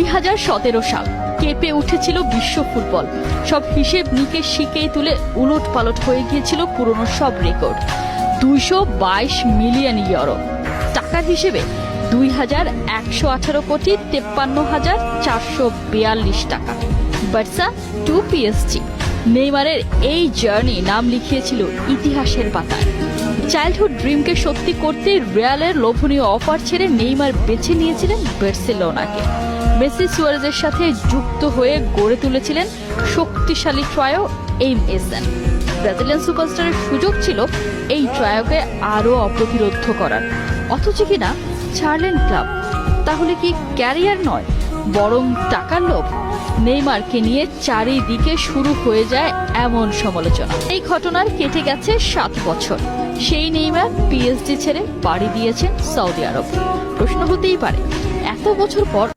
2017 সাল কেঁপে উঠেছিল বিশ্ব ফুটবল। সব হিসেব নিকেশ শিখেই তুলে উলট পালট হয়ে গিয়েছিল পুরনো সব রেকর্ড। 222 মিলিয়ন ইউরো টাকার হিসেবে 2118 কোটি 53,442 টাকা। বার্সা টু পিএসজি, নেইমারের এই জার্নি নাম লিখিয়েছিল ইতিহাসের পাতায়। চাইল্ডহুড ড্রিমকে সত্যি করতে রিয়ালের লোভনীয় অফার ছেড়ে নেইমার বেছে নিয়েছিলেন বার্সেলোনাকে। মেসি সুয়ারেজের সাথে যুক্ত হয়ে গড়ে তুলেছিলেন শক্তিশালী ট্রায়ো এমএসএন। ব্রাজিলিয়ান সুপারস্টারের সুযোগ ছিল এই ট্রায়োকে আরও অপ্রতিরোধ করার, অথচ কিনা ছাড়লেন ক্লাব। তাহলে কি ক্যারিয়ার নয়, বরং টাকার লোভ? নেইমারকে নিয়ে চারিদিকে শুরু হয়ে যায় এমন সমালোচনা। এই ঘটনার কেটে গেছে 7 বছর। সেই নেইমার পিএসজি ছেড়ে পাড়ি দিয়েছেন সৌদি আরব। প্রশ্ন হতেই পারে, এত বছর পর